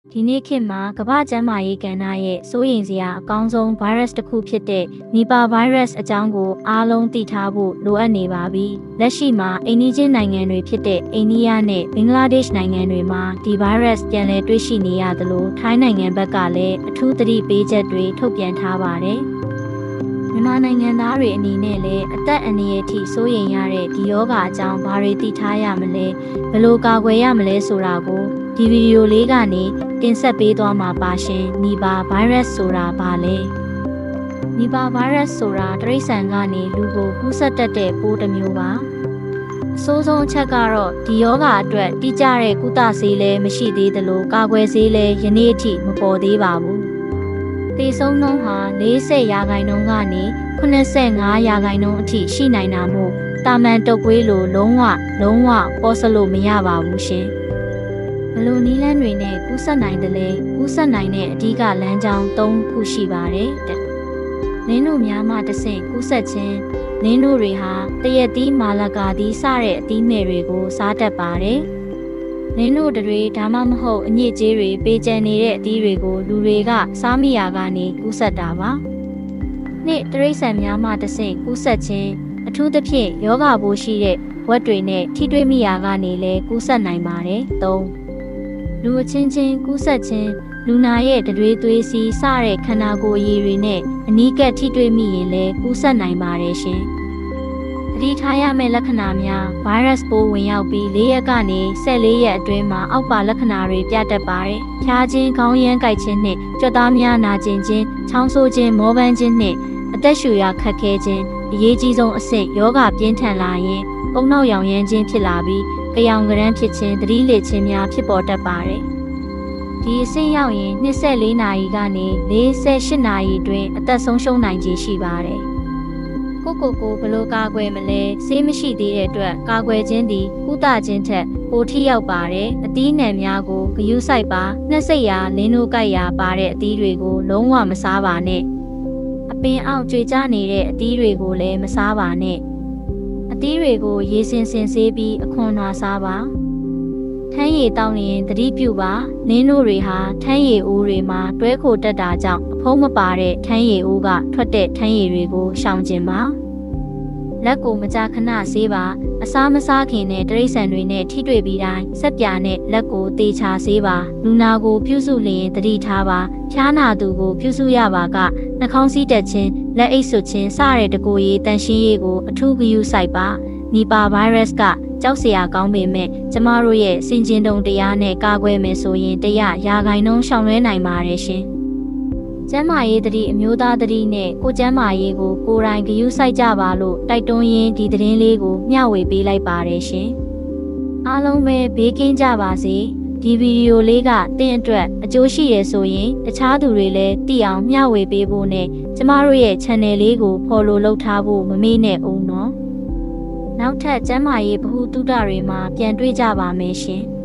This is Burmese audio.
ဒီနေ့ခေတ်မှာကမ္ဘာ့ကျန်းမာရေးကဏ္ဍရဲ့စိုးရိမ်စရာအကောင်းဆုံး virus တစ်ခုဖြစ်တဲ့ Nipah virus အကြောင်းကိုအားလုံးသိထားဖို့လိုအပ်နေပါပြီ။လက်ရှိမှာအိန္ဒိယနိုင်ငံတွေဖြစ်တဲ့အိန္ဒိယနဲ့ဘင်္ဂလားဒေ့ရှ်နိုင်ငံတွေမှာဒီ virus ပြန်လည်တွေ့ရှိနေရသလိုထိုင်းနိုင်ငံဘက်ကလည်းအထူးသတိပေးချက်တွေထုတ်ပြန်ထားပါတယ်။မြန်မာနိုင်ငံသားတွေအနေနဲ့လည်းအသက်အန္တရာယ်ထိစိုးရိမ်ရတဲ့ဒီရောဂါအကြောင်းဘာတွေသိထားရမလဲဘယ်လိုကာကွယ်ရမလဲဆိုတာကိုဒီဗီဒီယိုလေးကနေတင်ဆက်ပေးသွားမှာပါရှင်။ Nipah virus ဆိုတာဘာလဲ။ Nipah virus ဆိုတာတိရစ္ဆာန်ကနေလူကိုကူးစက်တတ်တဲ့ပိုးတစ်မျိုးပါ။အဆိုးဆုံးအချက်ကတော့ဒီရောဂါအတွက်တိကျတဲ့ကုသဆေးလည်းမရှိသေးသလိုကာကွယ်ဆေးလည်းယနေ့အထိမပေါ်သေးပါဘူး။သေဆုံးနှုန်းဟာ40%ကနေ85%အထိရှိနိုင်တာမို့တာမန်တုပ်ကွေးလိုလုံးဝပေါ်စလို့မရပါဘူးရှင်။ဘယ်လိုနည်းလမ်းတွေနဲ့ကူးစက်နိုင်တယ်လဲကူးစက်နိုင်တဲ့အဓိကလမ်းကြောင်း၃ခုရှိပါတယ်။နင်းတို့များမှတစ်ဆင့်ကူးစက်ခြင်းနင်းတို့တွေဟာတရက်သီးမာလကာသီးစတဲ့အသီးမဲ့တွေကိုစားတတ်ပါတယ်။နင်းတို့တွေဒါမှမဟုတ်အညစ်အကြေးတွေပေးကျန်နေတဲ့အသီးတွေကိုလူတွေကစားမိရာကနေကူးစက်တာပါ။နှစ်တိရစ္ဆာန်များမှတစ်ဆင့်ကူးစက်ခြင်းအထူးသဖြင့်ယောဂပိုးရှိတဲ့ဝက်တွေနဲ့ထိတွေ့မိရာကနေလည်းကူးစက်နိုင်ပါတယ်။၃လူအချင်းချင်းကူးစက်ခြင်းလူနာရဲ့တွေသွေးစီးစတဲ့ခန္ဓာကိုယ်ရည်တွေနဲ့အနီးကပ်ထိတွေ့မိရင်လည်းကူးစက်နိုင်ပါတယ်ရှင်။သတိထားရမယ့်လက္ခဏာများဗိုင်းရပ်စ်ပိုးဝင်ရောက်ပြီး4ရက်ကနေ14ရက်အတွင်းမှာအောက်ပါလက္ခဏာတွေပြတတ်ပါတယ်။ဖျားခြင်းခေါင်းရမ်းကိုက်ခြင်းနဲ့ကြွက်သားများနာကျင်ခြင်းချောင်းဆိုးခြင်းမောပန်းခြင်းနဲ့အသက်ရှူရခက်ခဲခြင်းအရေးကြီးဆုံးအဆင့်ယောဂပြင်းထန်လာရင်အုံနောက်ရောင်ရမ်းခြင်းဖြစ်လာပြီးကြောင်ကရမ်းဖြစ်ခြင်းသတိလစ်ခြင်းများဖြစ်ပေါ်တတ်ပါတယ်။ဒီအဆင့်ရောက်ရင်24နာရီကနေ48နာရီအတွင်းအသက်ဆုံးရှုံးနိုင်ခြေရှိပါတယ်။ကိုဘယ်လိုကာကွယ်မလဲဆေးမရှိသေးတဲ့အတွက်ကာကွယ်ခြင်းသည်ကုသခြင်းထက်ပိုထိရောက်ပါတယ်။အသီးနှံများကိုဂရုစိုက်ပါနှက်စိတ်ရာလင်းနိုးကိုက်ရာပါတဲ့အသီးတွေကိုလုံးဝမစားပါနဲ့။အပင်အောက်ကြွေကျနေတဲ့အသီးတွေကိုလည်းမစားပါနဲ့။အသီးတွေကိုရေစင်ဆေးပြီးအခွန်နှွာစားပါထန်းရည်တောင်းရင်သတိပြုပါနင်းတို့တွေဟာထန်းရည်အိုးတွေမှာတွဲခိုတတ်တာကြောင့်အဖုံးမပါတဲ့ထန်းရည်အိုးကထွက်တဲ့ထန်းရည်တွေကိုရှောင်ကျင်ပါလက်ကိုမကြာခဏဆေးပါအစားမစားခင်နဲ့တိရစ္ဆာန်တွေနဲ့ထိတွေ့ပြီးတိုင်းဆက်ပြာနဲ့လက်ကိုသေချာဆေးပါလူနာကိုပြုစုလျင်သတိထားပါဖျားနာသူကိုပြုစုရပါကနှာခေါင်းစည်းတက်ခြင်းလက်အိတ်ဆွခြင်းစတဲ့တကူရေးတန်ရှင်းရေးကိုအထူးဂရုစိုက်ပါNipah virus ကကြောက်စရာကောင်းပေမဲ့ကျမတို့ရဲ့စင်ကျင်တုံတရားနဲ့ကာကွယ်မယ်ဆိုရင်100%ရှောင်လွှဲနိုင်ပါတယ်ရှင်။ကျန်းမာရေးသတိအမျိုးသားသတိနဲ့ကိုကျန်းမာရေးကိုကိုယ်တိုင်ဂရုစိုက်ကြပါလို့တိုက်တွန်းရင်းဒီသတင်းလေးကိုမျှဝေပေးလိုက်ပါတယ်ရှင်။အားလုံးပဲဘေးကင်းကြပါစေ။ဒီဗီဒီယိုလေးကသင်အတွက်အကျိုးရှိရဆိုရင်တခြားသူတွေလည်းသိအောင်မျှဝေပေးဖို့နဲ့ကျမတို့ရဲ့ channel လေးကို follow လုပ်ထားဖို့မမေ့နဲ့ဦးနော်။နောက်ထပ်ကျန်းမာရေးဗဟုသုတတွေမှာပြန်တွေ့ကြပါမယ်ရှင်။